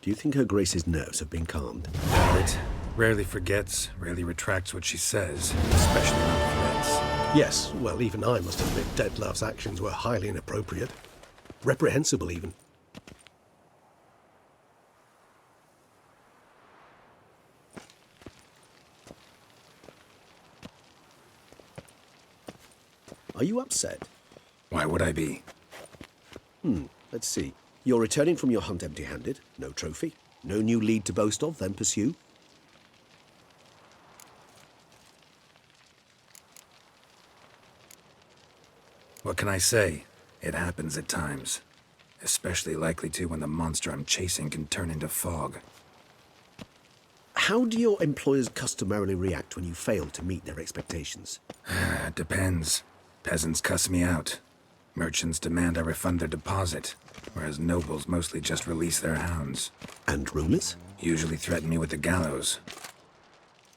Do you think Her Grace's nerves have been calmed? It rarely forgets, rarely retracts what she says, especially not threats. Yes, well, even I must admit Detlav's actions were highly inappropriate. Reprehensible, even. Are you upset? Why would I be? Let's see. You're returning from your hunt empty-handed. No trophy. No new lead to boast of, then pursue. What can I say? It happens at times. Especially likely to when the monster I'm chasing can turn into fog. How do your employers customarily react when you fail to meet their expectations? It depends. Peasants cuss me out. Merchants demand I refund their deposit, whereas nobles mostly just release their hounds. And rulers? Usually threaten me with the gallows.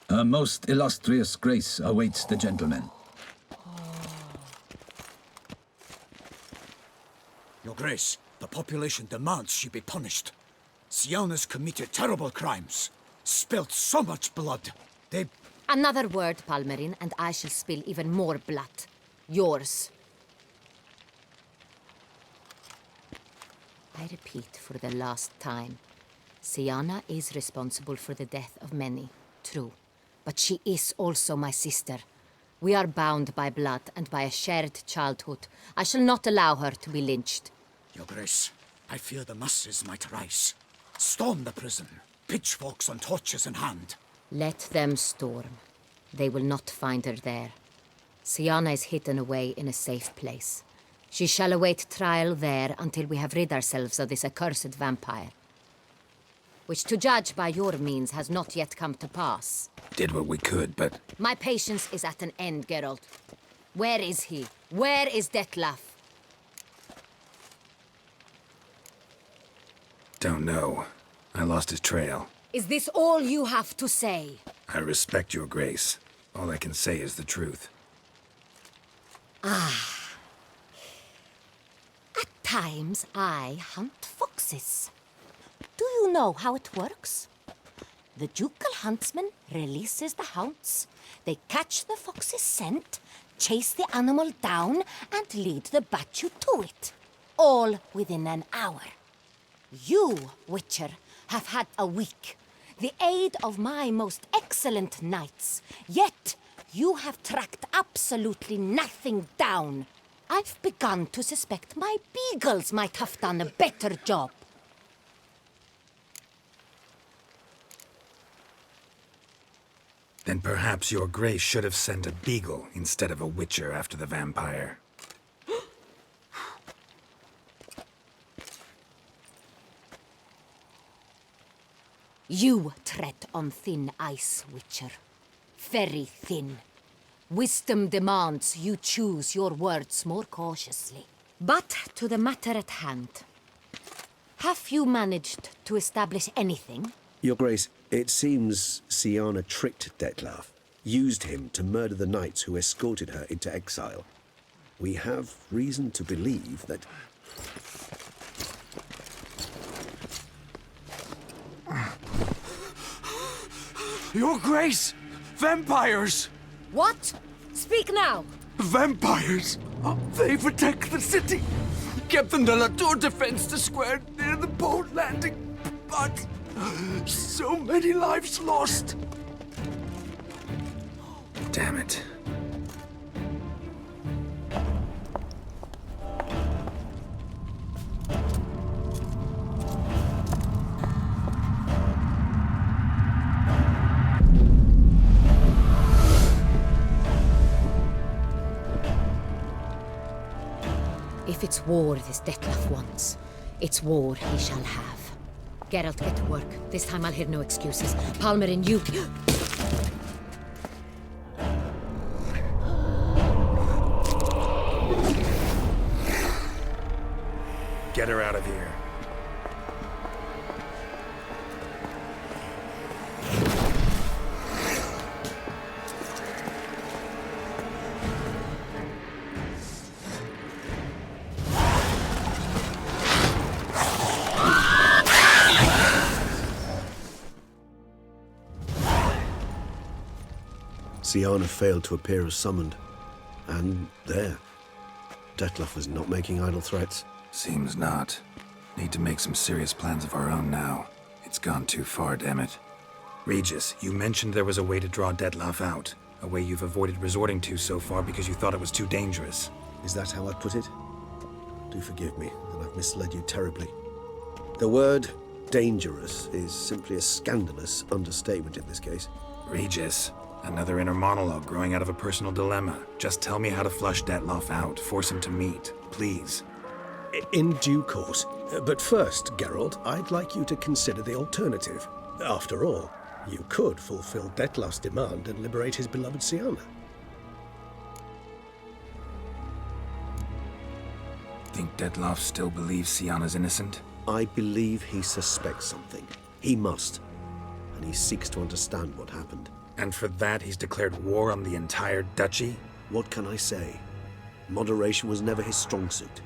Her most illustrious grace awaits the gentleman. Your Grace, the population demands she be punished. Siana's committed terrible crimes. Spilt so much blood. They... Another word, Palmerin, and I shall spill even more blood. Yours. I repeat for the last time. Siana is responsible for the death of many, true. But she is also my sister. We are bound by blood and by a shared childhood. I shall not allow her to be lynched. Your Grace, I fear the masses might rise. Storm the prison, pitchforks and torches in hand. Let them storm. They will not find her there. Siana is hidden away in a safe place. She shall await trial there until we have rid ourselves of this accursed vampire. Which, to judge by your means, has not yet come to pass. Did what we could, but... My patience is at an end, Geralt. Where is he? Where is Detlav? Don't know. I lost his trail. Is this all you have to say? I respect your grace. All I can say is the truth. At times, I hunt foxes. Do you know how it works? The ducal huntsman releases the hounds. They catch the fox's scent, chase the animal down, and lead the Batu to it. All within an hour. You, Witcher, have had a week. The aid of my most excellent knights. Yet, you have tracked absolutely nothing down. I've begun to suspect my beagles might have done a better job. Then perhaps your grace should have sent a beagle instead of a witcher after the vampire. You tread on thin ice, Witcher. Very thin. Wisdom demands you choose your words more cautiously. But to the matter at hand. Have you managed to establish anything? Your Grace, it seems Siana tricked Detlav, used him to murder the knights who escorted her into exile. We have reason to believe that... Your Grace! Vampires! What? Speak now! Vampires! They protect the city! Captain de la Tour defends the square near the boat landing, but so many lives lost! Damn it. If it's war this Detlav wants, it's war he shall have. Geralt, get to work. This time I'll hear no excuses. Palmerin, you... Get her out of here. Siana failed to appear as summoned. And there. Detlef was not making idle threats. Seems not. Need to make some serious plans of our own now. It's gone too far, damn it. Regis, you mentioned there was a way to draw Detlef out. A way you've avoided resorting to so far because you thought it was too dangerous. Is that how I put it? Do forgive me that I've misled you terribly. The word dangerous is simply a scandalous understatement in this case. Regis, another inner monologue growing out of a personal dilemma. Just tell me how to flush Detlef out, force him to meet, please. In due course. But first, Geralt, I'd like you to consider the alternative. After all, you could fulfill Detlef's demand and liberate his beloved Siana. Think Detlef still believes Siana's innocent? I believe he suspects something. He must. And he seeks to understand what happened. And for that, he's declared war on the entire duchy? What can I say? Moderation was never his strong suit.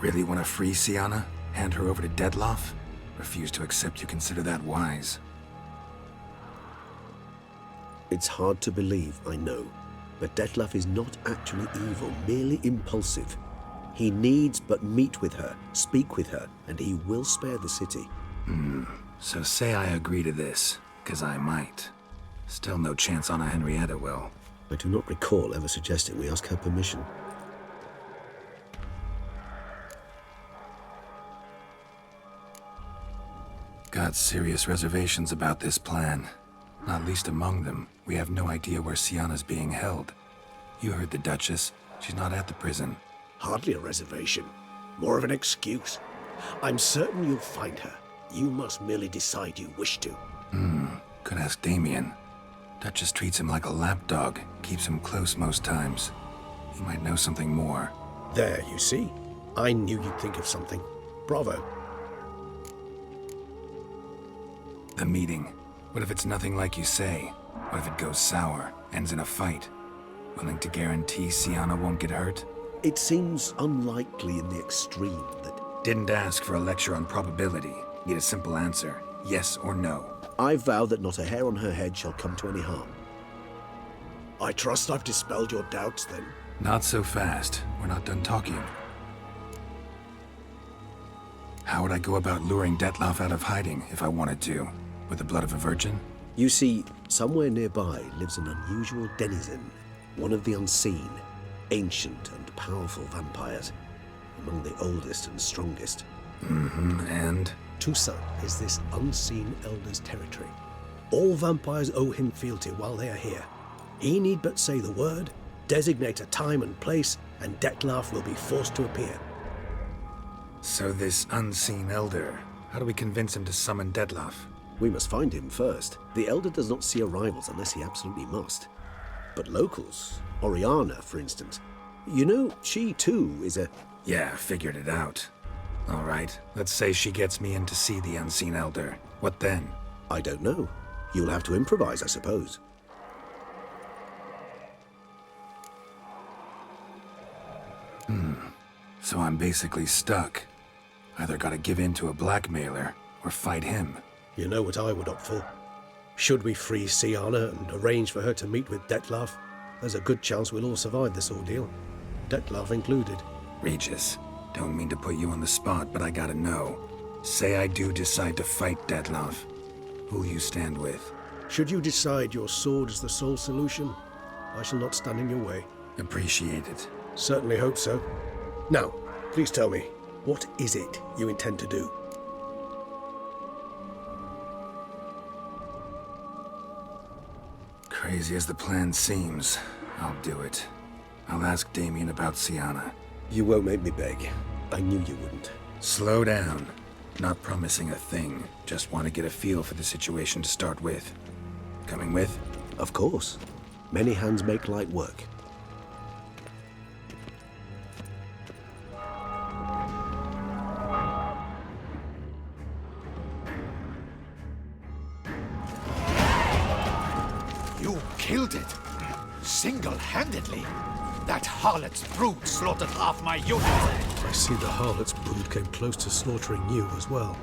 Really want to free Siana? Hand her over to Detlef? Refuse to accept you consider that wise. It's hard to believe, I know. But Detlef is not actually evil, merely impulsive. He needs but meet with her, speak with her, and he will spare the city. So say I agree to this, 'cause I might. Still no chance Anna Henrietta will. I do not recall ever suggesting we ask her permission. Got serious reservations about this plan. Not least among them, we have no idea where Siana's being held. You heard the Duchess. She's not at the prison. Hardly a reservation. More of an excuse. I'm certain you'll find her. You must merely decide you wish to. Could ask Damien. Duchess treats him like a lapdog, keeps him close most times. He might know something more. There, you see. I knew you'd think of something. Bravo. The meeting. What if it's nothing like you say? What if it goes sour, ends in a fight? Willing to guarantee Siana won't get hurt? It seems unlikely in the extreme that... Didn't ask for a lecture on probability. Need a simple answer. Yes or no. I vow that not a hair on her head shall come to any harm. I trust I've dispelled your doubts, then. Not so fast. We're not done talking. How would I go about luring Detlef out of hiding if I wanted to? With the blood of a virgin? You see, somewhere nearby lives an unusual denizen, one of the unseen, ancient and powerful vampires, among the oldest and strongest. And? Toussaint is this unseen elder's territory. All vampires owe him fealty while they are here. He need but say the word, designate a time and place, and Detlef will be forced to appear. So this unseen elder, how do we convince him to summon Detlef? We must find him first. The Elder does not see arrivals unless he absolutely must. But locals, Oriana, for instance, you know, she too is a... Yeah, figured it out. All right, let's say she gets me in to see the unseen elder. What then? I don't know. You'll have to improvise, I suppose. So I'm basically stuck. Either gotta give in to a blackmailer, or fight him. You know what I would opt for. Should we free Siana and arrange for her to meet with Detlef, there's a good chance we'll all survive this ordeal. Detlef included. Regis, don't mean to put you on the spot, but I gotta know. Say I do decide to fight Detlef. Who'll you stand with? Should you decide your sword is the sole solution, I shall not stand in your way. Appreciate it. Certainly hope so. Now, please tell me, what is it you intend to do? Crazy as the plan seems, I'll do it. I'll ask Damien about Siana. You won't make me beg. I knew you wouldn't. Slow down. Not promising a thing. Just want to get a feel for the situation to start with. Coming with? Of course. Many hands make light work. You killed it. Single-handedly. That harlot's brood slaughtered half my unit. I see the harlot's brood came close to slaughtering you as well.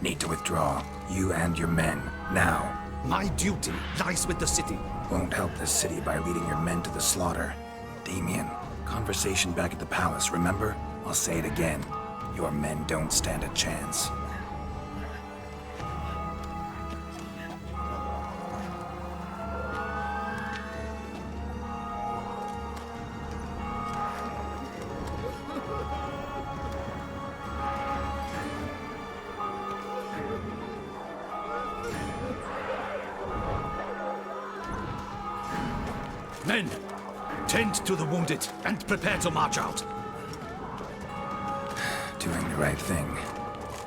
Need to withdraw. You and your men. Now. My duty lies with the city. Won't help the city by leading your men to the slaughter. Damien, conversation back at the palace, remember? I'll say it again. Your men don't stand a chance. Men, tend to the wounded and prepare to march out. Doing the right thing.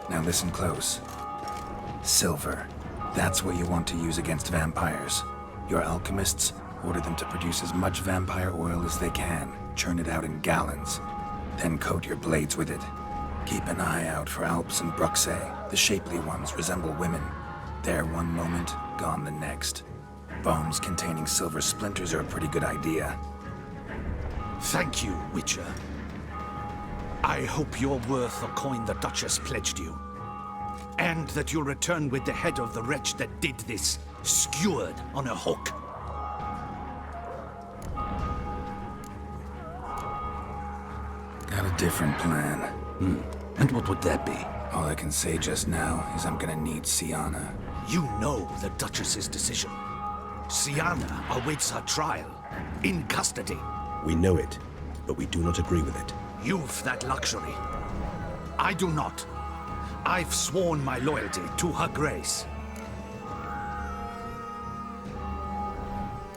Now listen close. Silver. That's what you want to use against vampires. Your alchemists, order them to produce as much vampire oil as they can. Churn it out in gallons. Then coat your blades with it. Keep an eye out for Alps and Bruxae. The shapely ones resemble women. There one moment, gone the next. Bombs containing silver splinters are a pretty good idea. Thank you, Witcher. I hope you're worth the coin the Duchess pledged you. And that you'll return with the head of the wretch that did this, skewered on a hook. Got a different plan. And what would that be? All I can say just now is I'm gonna need Sienna. You know the Duchess's decision. Sienna awaits her trial, in custody. We know it, but we do not agree with it. You've that luxury. I do not. I've sworn my loyalty to her grace.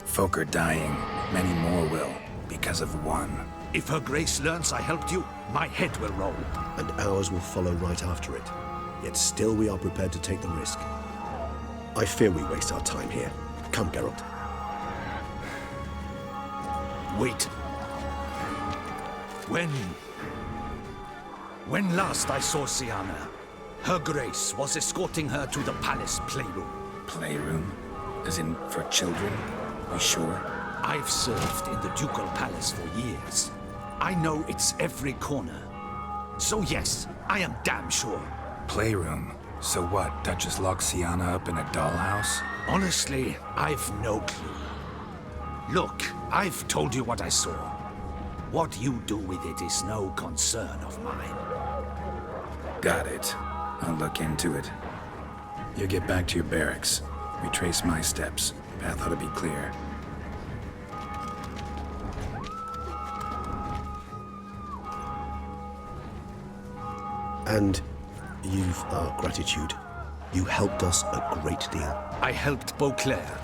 Folk are dying. Many more will, because of one. If her grace learns I helped you, my head will roll. And ours will follow right after it. Yet still we are prepared to take the risk. I fear we waste our time here. Come, Geralt. Wait. When last I saw Sienna, her grace was escorting her to the palace playroom. Playroom? As in, for children? You sure? I've served in the ducal palace for years. I know it's every corner. So yes, I am damn sure. Playroom? So what, Duchess locked Sienna up in a dollhouse? Honestly, I've no clue. Look, I've told you what I saw. What you do with it is no concern of mine. Got it. I'll look into it. You get back to your barracks. Retrace my steps. Path ought to be clear. And you've our gratitude. You helped us a great deal. I helped Beauclair.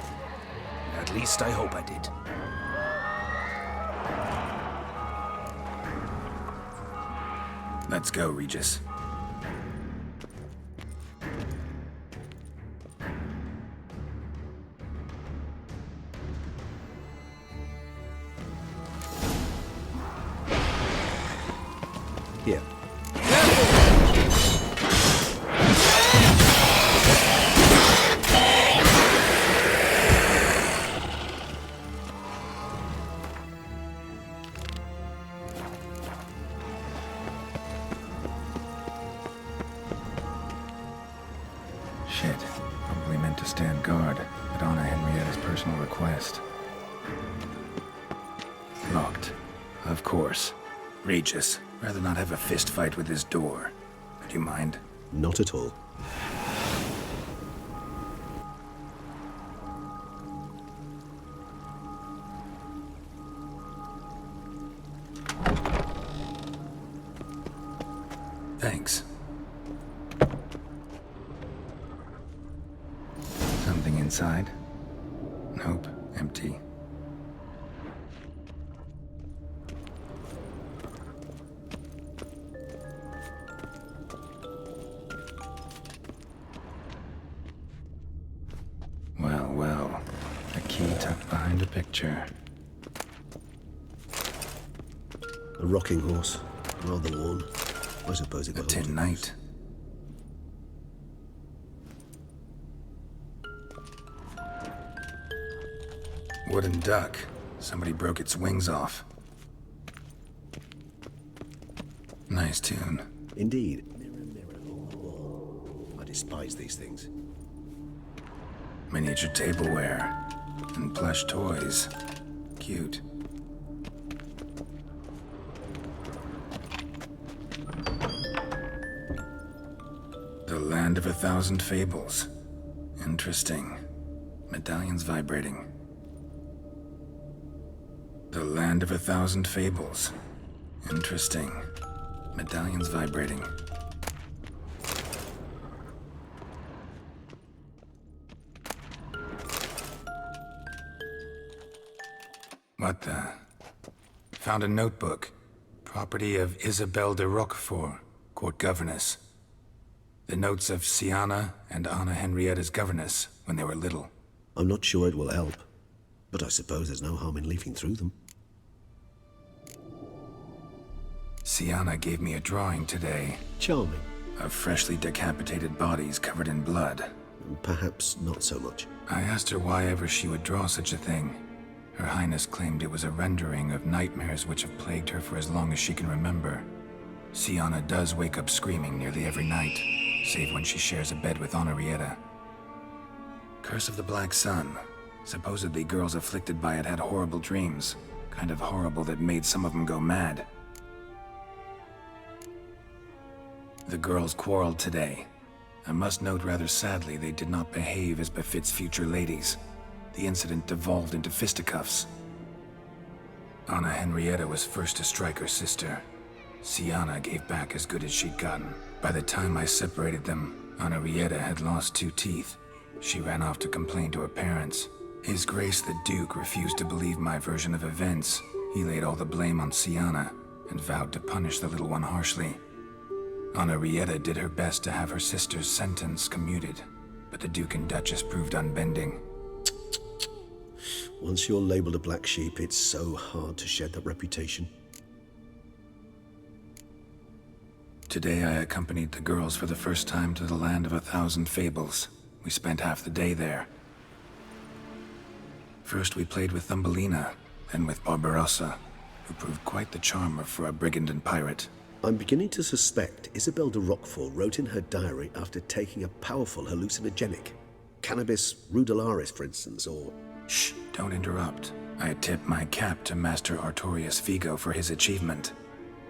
At least I hope I did. Let's go, Regis. Here. Shit. Probably meant to stand guard, but on Henrietta's personal request. Locked. Of course. Regis, rather not have a fist fight with his door. Do you mind? Not at all. Thanks. Something inside? Nope, empty. Well, a key tucked behind a picture. A rocking horse. Rather worn. I suppose it A got tin old. knight. Wooden duck. Somebody broke its wings off. Nice tune. Indeed. Mirror, mirror on the wall. I despise these things. Miniature tableware. And plush toys. Cute. The Land of 1,000 Fables. Interesting. Medallions vibrating. The Land of 1,000 Fables. Interesting. Medallions vibrating. What the? Found a notebook. Property of Isabelle de Roquefort, court governess. The notes of Siana and Anna Henrietta's governess when they were little. I'm not sure it will help, but I suppose there's no harm in leafing through them. Siana gave me a drawing today Charming. of freshly decapitated bodies covered in blood. Perhaps not so much. I asked her why ever she would draw such a thing. Her Highness claimed it was a rendering of nightmares which have plagued her for as long as she can remember. Siana does wake up screaming nearly every night, save when she shares a bed with Henrietta. Curse of the Black Sun. Supposedly girls afflicted by it had horrible dreams. Kind of horrible that made some of them go mad. The girls quarreled today. I must note rather sadly they did not behave as befits future ladies. The incident devolved into fisticuffs. Anna Henrietta was first to strike her sister. Siana gave back as good as she'd gotten. By the time I separated them, Henrietta had lost 2 teeth. She ran off to complain to her parents. His Grace the Duke refused to believe my version of events. He laid all the blame on Siana and vowed to punish the little one harshly. Henrietta did her best to have her sister's sentence commuted, but the Duke and Duchess proved unbending. Once you're labeled a black sheep, it's so hard to shed that reputation. Today I accompanied the girls for the first time to the Land of 1,000 Fables. We spent half the day there. First we played with Thumbelina, then with Barbarossa, who proved quite the charmer for a brigand and pirate. I'm beginning to suspect Isabelle de Roquefort wrote in her diary after taking a powerful hallucinogenic. Cannabis rudelaris, for instance, or... Shh, don't interrupt. I tip my cap to Master Artorius Figo for his achievement.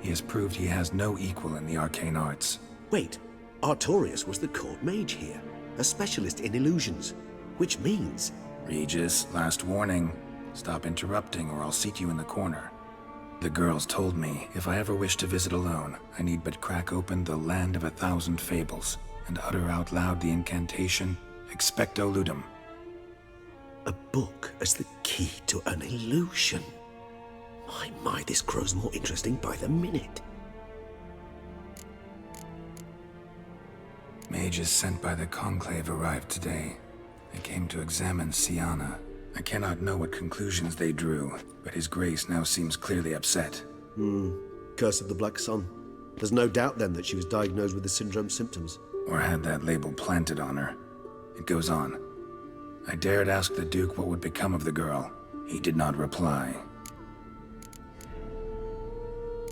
He has proved he has no equal in the arcane arts. Wait, Artorius was the court mage here, a specialist in illusions, which means... Regis, last warning. Stop interrupting or I'll seat you in the corner. The girls told me if I ever wish to visit alone, I need but crack open the Land of 1,000 Fables and utter out loud the incantation, Expecto Ludum. A book as the key to an illusion. My, this grows more interesting by the minute. Mages sent by the Conclave arrived today. They came to examine Siana. I cannot know what conclusions they drew, but His Grace now seems clearly upset. Curse of the Black Sun. There's no doubt then that she was diagnosed with the syndrome symptoms. Or had that label planted on her. It goes on. I dared ask the Duke what would become of the girl. He did not reply.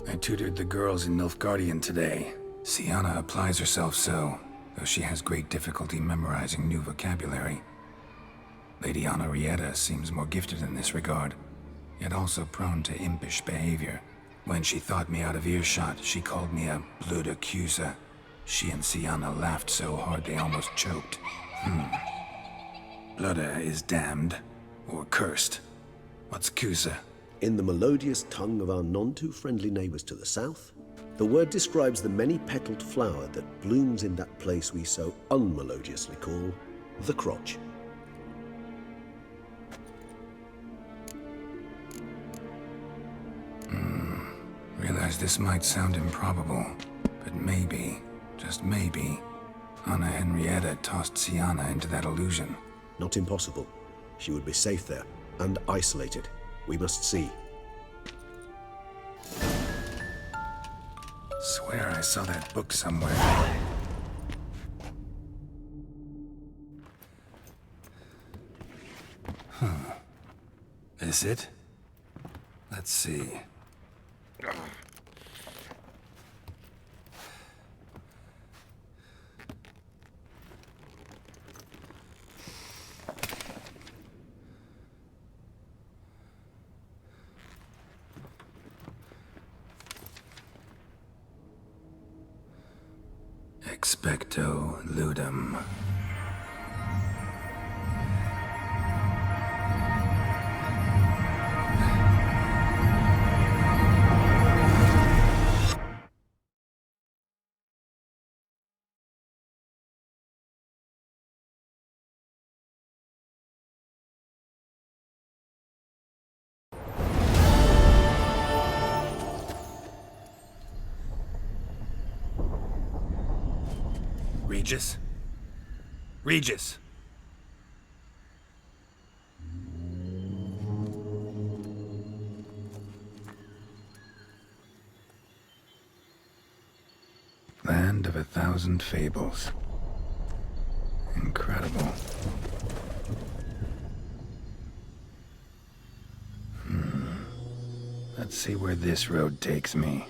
I tutored the girls in Nilfgaardian today. Siana applies herself so, though she has great difficulty memorizing new vocabulary. Lady Henrietta seems more gifted in this regard, yet also prone to impish behavior. When she thought me out of earshot, she called me a blood accuser. She and Siana laughed so hard they almost choked. Blooda is damned, or cursed. What's Cusa? In the melodious tongue of our none-too-friendly neighbours to the south, the word describes the many-petaled flower that blooms in that place we so unmelodiously call the crotch. Realize this might sound improbable, but maybe, just maybe, Anna Henrietta tossed Siana into that illusion. Not impossible. She would be safe there, and isolated. We must see. Swear I saw that book somewhere. Is it? Let's see. Expecto ludum. Regis? Regis! Land of 1,000 fables. Incredible. Let's see where this road takes me.